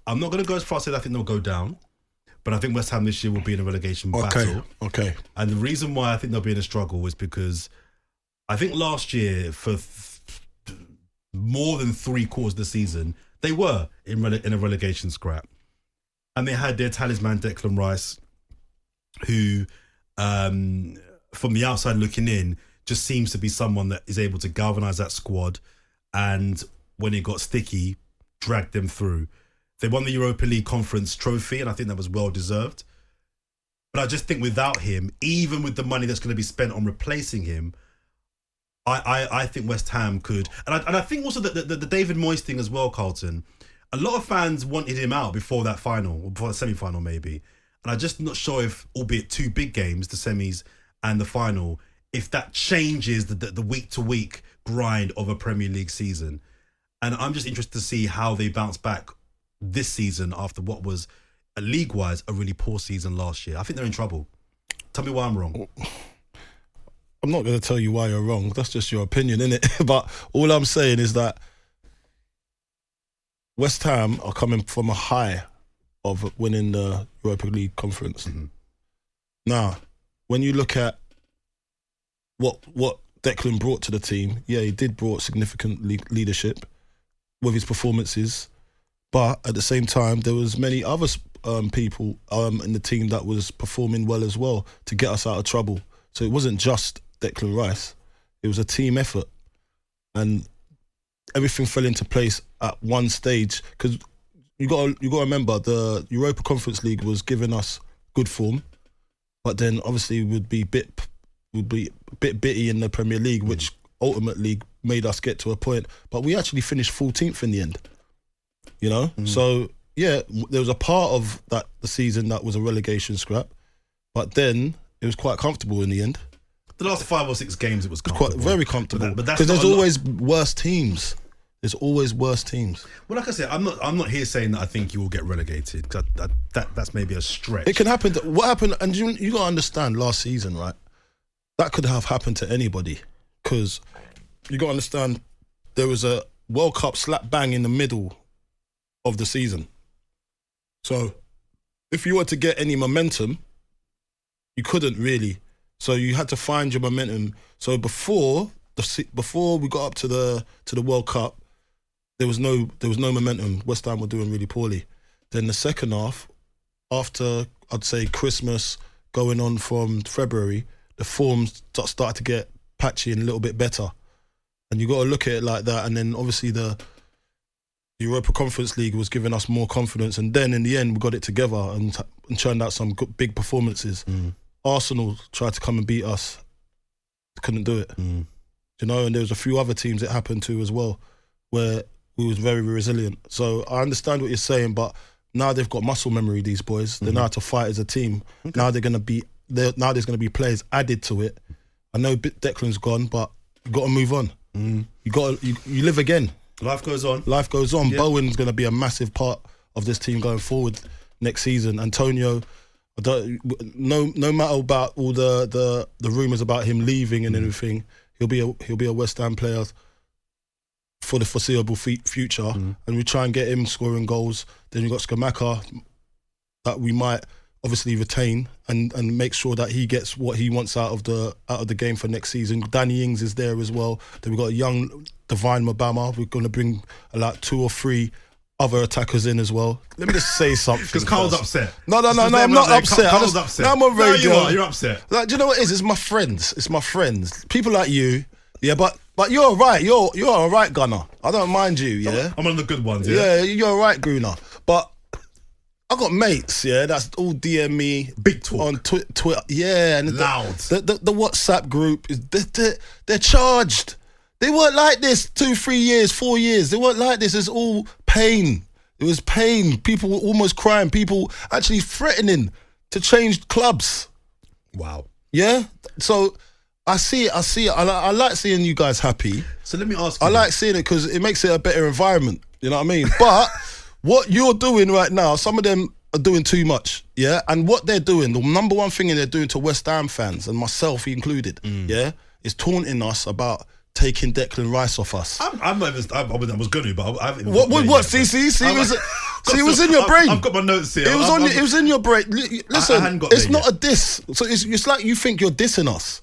I'm not going to go as far as say that I think they'll go down, but I think West Ham this year will be in a relegation battle. Okay. And the reason why I think they'll be in a struggle is because I think last year, for more than 3/4 of the season, they were in a relegation scrap. And they had their talisman, Declan Rice, who, from the outside looking in, just seems to be someone that is able to galvanise that squad. And when it got sticky, dragged them through. They won the Europa League Conference trophy, and I think that was well deserved. But I just think without him, even with the money that's going to be spent on replacing him, I think West Ham could. And I think also that the David Moyes thing as well, Carlton, a lot of fans wanted him out before that final, or before the semi-final maybe. And I'm just not sure if, albeit 2 big games, the semis and the final, if that changes the week-to-week grind of a Premier League season. And I'm just interested to see how they bounce back this season after what was, league-wise, a really poor season last year. I think they're in trouble. Tell me why I'm wrong. I'm not going to tell you why you're wrong. That's just your opinion, innit? But all I'm saying is that West Ham are coming from a high of winning the Europa League Conference. Mm-hmm. Now, when you look at what Declan brought to the team, yeah, he did brought significant leadership with his performances, but at the same time, there was many other people in the team that was performing well as well to get us out of trouble. So it wasn't just Declan Rice; it was a team effort, and everything fell into place at one stage. Because you got to remember, the Europa Conference League was giving us good form, but then obviously would be a bit bitty in the Premier League, which ultimately made us get to a point. But we actually finished 14th in the end, you know? So, yeah, there was a part of the season that was a relegation scrap, but then it was quite comfortable in the end. The last 5 or 6 games, it was comfortable. Quite very comfortable. But that's because there's always worse teams. There's always worse teams. Well, like I said, I'm not here saying that I think you will get relegated, because that's maybe a stretch. It can happen. What happened, and you got to understand last season, right? That could have happened to anybody, because you got to understand there was a World Cup slap bang in the middle of the season. So if you were to get any momentum, you couldn't really. So you had to find your momentum. So before we got up to the World Cup, there was no momentum. West Ham were doing really poorly. Then the second half, after I'd say Christmas, going on from February, the forms started to get patchy and a little bit better. And you got to look at it like that. And then obviously the Europa Conference League was giving us more confidence. And then in the end, we got it together and churned out some good, big performances. Arsenal tried to come and beat us, couldn't do it. You know, and there was a few other teams it happened to as well, where we was very resilient. So I understand what you're saying, but now they've got muscle memory, these boys. They know how to fight as a team. Okay. Now there's going to be players added to it. I know Declan's gone, but you got to move on. You live again. Life goes on. Yeah. Bowen's going to be a massive part of this team going forward next season. Antonio, no matter about all the rumours about him leaving and everything, he'll be a West Ham player for the foreseeable future. And we try and get him scoring goals. Then you've got Skamaka that we might obviously retain and make sure that he gets what he wants out of the game for next season. Danny Ings is there as well. Then we've got a young Divine Mabama. We're going to bring like 2 or 3 other attackers in as well. Let me just say something. Because Carl's upset. No, I'm not upset. Carl's upset. No, I'm not very good. You're upset. Like, do you know what it is? It's my friends. People like you. Yeah, but you're all right. You're all right, Gunner. I don't mind you, yeah? I'm one of the good ones, yeah? Yeah, you're all right, Gruner. But I got mates, yeah, that's all DM me. Big talk. On Twitter. Yeah. And loud. The WhatsApp group, they're charged. They weren't like this 2, 3 years, 4 years. They weren't like this. It's all pain. It was pain. People were almost crying. People actually threatening to change clubs. Wow. Yeah? So I see it. I like seeing you guys happy. So let me ask you. I like seeing it because it makes it a better environment. You know what I mean? But what you're doing right now, some of them are doing too much. Yeah? And what they're doing, the number one thing they're doing to West Ham fans, and myself included, yeah, is taunting us about taking Declan Rice off us. I was going to, but I haven't. What? See, See, it was in your brain. I've got my notes here. It was in your brain. Listen, it's not a diss. So it's like you think you're dissing us.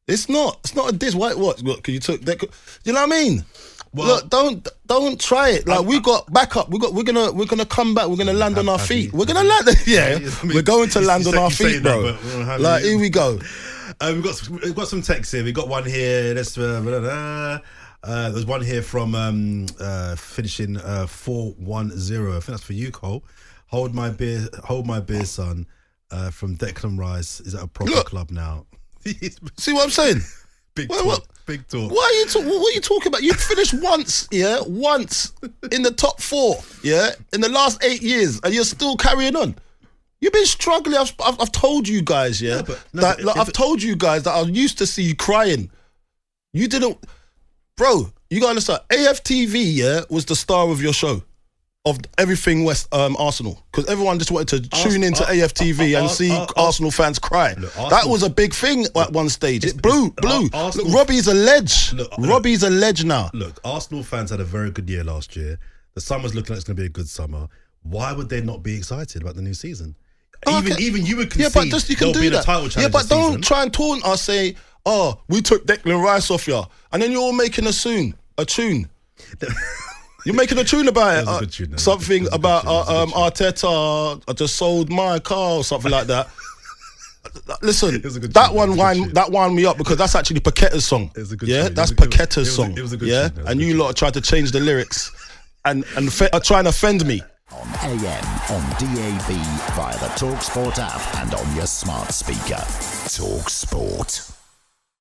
It's not a diss. What? Look, you took that. You know what I mean? Well, look, don't try it. Like we got backup. We're gonna come back. We're gonna land on our feet. We're gonna land. Yeah, we're going to land on our feet, bro. Like here we go. We've got some texts here. We got one here. There's one here from finishing 410. I think that's for you, Cole. Hold my beer, son. From Declan Rice. Is at a proper club now. See what I'm saying? Big talk. What are you talking about? You finished once in the top 4, in the last 8 years, and you're still carrying on. You've been struggling. I've told you guys, I've told you guys that I used to see you crying. You didn't, bro. You gotta understand. AFTV, was the star of your show, of everything West Arsenal, because everyone just wanted to tune into AFTV and see Arsenal fans cry. Look, that was a big thing at one stage. It blew. Look, Robbie's a ledge. Robbie's a ledge now. Look, Arsenal fans had a very good year last year. The summer's looking like it's going to be a good summer. Why would they not be excited about the new season? Even you would concede you can do that. Title challenge but don't try and taunt us. Say, we took Declan Rice off you, and then you're all making a tune. You're making a tune about it. Something about Arteta. I just sold my car or something like that. Listen, that wound me up because that's actually Paqueta's song. That's Paqueta's song. It was a good tune. And you lot tried to change the lyrics and try and offend me. On AM, on DAB, via the talkSPORT app and on your smart speaker. talkSPORT.